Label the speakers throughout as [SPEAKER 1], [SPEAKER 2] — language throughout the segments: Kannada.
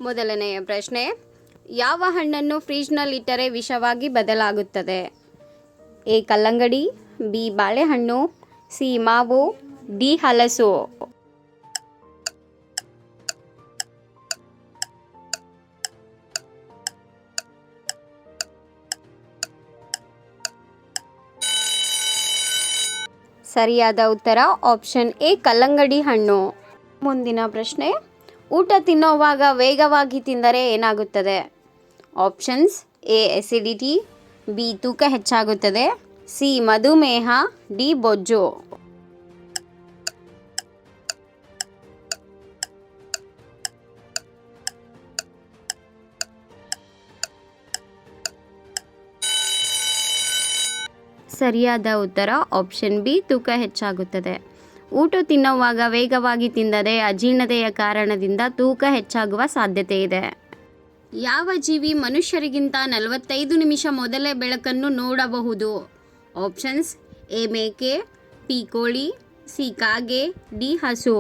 [SPEAKER 1] ಮೊದಲನೆಯ ಪ್ರಶ್ನೆ, ಯಾವ ಹಣ್ಣನ್ನು ಫ್ರಿಜ್ನಲ್ಲಿಟ್ಟರೆ ವಿಷವಾಗಿ ಬದಲಾಗುತ್ತದೆ? ಎ ಕಲ್ಲಂಗಡಿ, ಬಿ ಬಾಳೆಹಣ್ಣು, ಸಿ ಮಾವು, ಡಿ ಹಲಸು. ಸರಿಯಾದ ಉತ್ತರ ಆಪ್ಷನ್ ಎ ಕಲ್ಲಂಗಡಿ ಹಣ್ಣು. ಮುಂದಿನ ಪ್ರಶ್ನೆ, ಊಟ ತಿನ್ನುವಾಗ ವೇಗವಾಗಿ ತಿಂದರೆ ಏನಾಗುತ್ತದೆ? ಆಪ್ಷನ್ಸ್ ಎ ಎಸಿಡಿಟಿ, ಬಿ ತೂಕ ಹೆಚ್ಚಾಗುತ್ತದೆ, ಸಿ ಮಧುಮೇಹ, ಡಿ ಬೊಜ್ಜು. ಸರಿಯಾದ ಉತ್ತರ ಆಪ್ಷನ್ ಬಿ ತೂಕ ಹೆಚ್ಚಾಗುತ್ತದೆ. ಊಟ ತಿನ್ನುವಾಗ ವೇಗವಾಗಿ ತಿಂದರೆ ಅಜೀರ್ಣತೆಯ ಕಾರಣದಿಂದ ತೂಕ ಹೆಚ್ಚಾಗುವ ಸಾಧ್ಯತೆ ಇದೆ. ಯಾವ ಜೀವಿ ಮನುಷ್ಯರಿಗಿಂತ 45 ನಿಮಿಷ ಮೊದಲೇ ಬೆಳಕನ್ನು ನೋಡಬಹುದು? ಆಪ್ಷನ್ಸ್ ಎ ಮೇಕೆ, ಬಿ ಕೋಳಿ, ಸಿ ಕಾಗೆ, ಡಿ ಹಸು.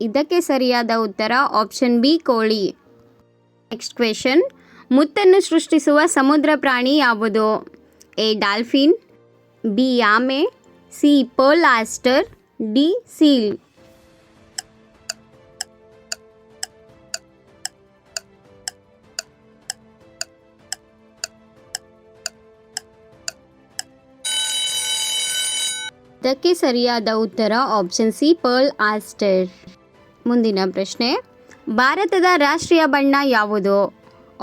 [SPEAKER 1] ಇದಕ್ಕೆ ಸರಿಯಾದ ಉತ್ತರ ಆಪ್ಷನ್ ಬಿ ಕೋಳಿ. ನೆಕ್ಸ್ಟ್ ಕ್ವೆಶನ್, ಮುತ್ತನ್ನು ಸೃಷ್ಟಿಸುವ ಸಮುದ್ರ ಪ್ರಾಣಿ ಯಾವುದು? ಎ ಡಾಲ್ಫಿನ್, ಬಿ ಆಮೆ, C pearl Aster, D seal. ಇದಕ್ಕೆ ಸರಿಯಾದ ಉತ್ತರ ಆಪ್ಷನ್ ಸಿ ಪರ್ಲ್ ಆಸ್ಟರ್. ಮುಂದಿನ ಪ್ರಶ್ನೆ, ಭಾರತದ ರಾಷ್ಟ್ರೀಯ ಬಣ್ಣ ಯಾವುದು?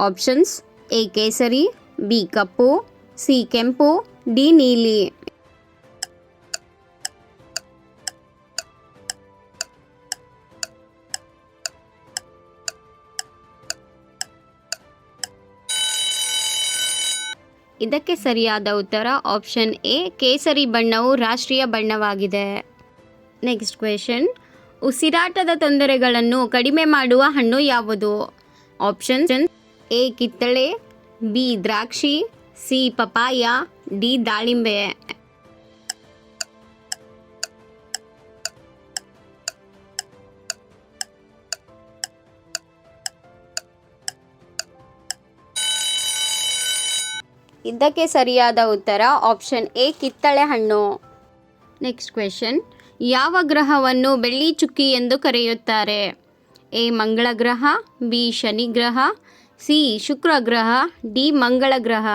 [SPEAKER 1] ಆಪ್ಷನ್ಸ್ ಎ ಕೇಸರಿ, ಬಿ ಕಪ್ಪು, ಸಿ ಕೆಂಪು, ಡಿ ನೀಲಿ. ಇದಕ್ಕೆ ಸರಿಯಾದ ಉತ್ತರ ಆಪ್ಷನ್ ಎ ಕೇಸರಿ ಬಣ್ಣವು ರಾಷ್ಟ್ರೀಯ ಬಣ್ಣವಾಗಿದೆ. ನೆಕ್ಸ್ಟ್ ಕ್ವೆಶನ್, ಉಸಿರಾಟದ ತೊಂದರೆಗಳನ್ನು ಕಡಿಮೆ ಮಾಡುವ ಹಣ್ಣು ಯಾವುದು? ಆಪ್ಷನ್ ಎ ಕಿತ್ತಳೆ, ಬಿ ದ್ರಾಕ್ಷಿ, ಸಿ ಪಪಾಯ, ಡಿ ದಾಳಿಂಬೆ. ಇದಕ್ಕೆ ಸರಿಯಾದ ಉತ್ತರ ಆಪ್ಷನ್ ಎ ಕಿತ್ತಳೆ ಹಣ್ಣು. ನೆಕ್ಸ್ಟ್ ಕ್ವೆಶನ್, ಯಾವ ಗ್ರಹವನ್ನು ಬೆಳ್ಳಿ ಚುಕ್ಕಿ ಎಂದು ಕರೆಯುತ್ತಾರೆ? ಎ ಮಂಗಳ ಗ್ರಹ, ಬಿ ಶನಿ ಗ್ರಹ, ಸಿ ಶುಕ್ರ ಗ್ರಹ, ಡಿ ಮಂಗಳ ಗ್ರಹ.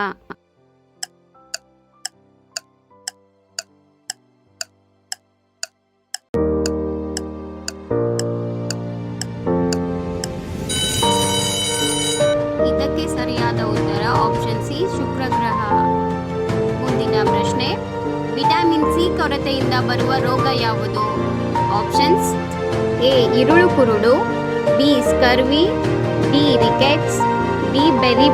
[SPEAKER 1] ಇದಕ್ಕೆ ಸರಿಯಾದ ಉತ್ತರ ಆಪ್ಷನ್ ಸಿ ಶುಕ್ರ ಗ್ರಹ. ಮುಂದಿನ ಪ್ರಶ್ನೆ, ವಿಟಮಿನ್ ಸಿ ಕೊರತೆಯಿಂದ ಬರುವ ರೋಗ ಯಾವುದು? ಆಪ್ಷನ್ಸ್ ಎ ಇರುಳು ಕುರುಡು, B scurvy, D rickets, D berry.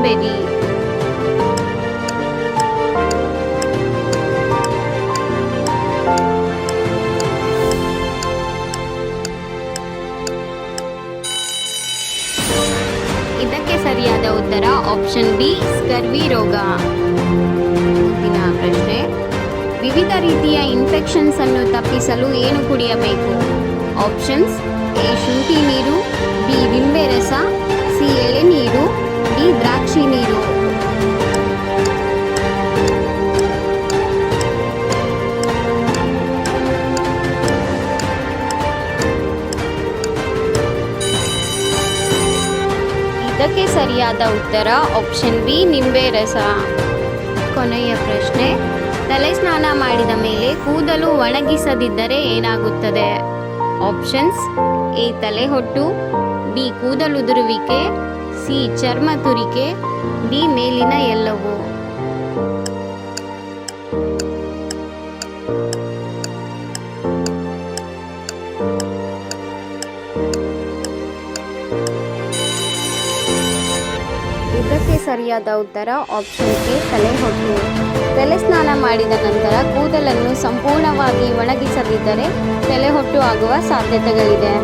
[SPEAKER 1] ಇದಕ್ಕೆ ಸರಿಯಾದ ಉತ್ತರ ಆಪ್ಷನ್ ಬಿ ಸ್ಕರ್ವಿ ರೋಗ. ಮುಂದಿನ ಪ್ರಶ್ನೆ, ವಿವಿಧ ರೀತಿಯ ಇನ್ಫೆಕ್ಷನ್ಸ್ ಅನ್ನು ತಪ್ಪಿಸಲು ಏನು ಕುಡಿಯಬೇಕು? ಆಪ್ಷನ್ಸ್ ಎ ಶುಂಠಿ ನೀರು, ಬಿ ನಿಂಬೆ ರಸ, ಸಿ ಎಳೆನೀರು, ಡಿ ದ್ರಾಕ್ಷಿ ನೀರು. ಇದಕ್ಕೆ ಸರಿಯಾದ ಉತ್ತರ ಆಪ್ಷನ್ ಬಿ ನಿಂಬೆ ರಸ. ಕೊನೆಯ ಪ್ರಶ್ನೆ, ತಲೆ ಸ್ನಾನ ಮಾಡಿದ ಮೇಲೆ ಕೂದಲು ಒಣಗಿಸದಿದ್ದರೆ ಏನಾಗುತ್ತದೆ? ಆಪ್ಷನ್ಸ್ ಎ ತಲೆಹೊಟ್ಟು, ಬಿ ಕೂದಲುದುರುವಿಕೆ, ಸಿ ಚರ್ಮ ತುರಿಕೆ, ಡಿ ಮೇಲಿನ ಎಲ್ಲವೂ. ಇದಕ್ಕೆ ಸರಿಯಾದ ಉತ್ತರ ಆಪ್ಷನ್ ಎ ತಲೆಹೊಟ್ಟು. ತಲೆ ಸ್ನಾನ ಮಾಡಿದ ನಂತರ ಕೂದಲನ್ನು ಸಂಪೂರ್ಣವಾಗಿ ಒಣಗಿಸದಿದ್ದರೆ ತಲೆಹೊಟ್ಟು ಆಗುವ ಸಾಧ್ಯತೆಗಳಿದೆ.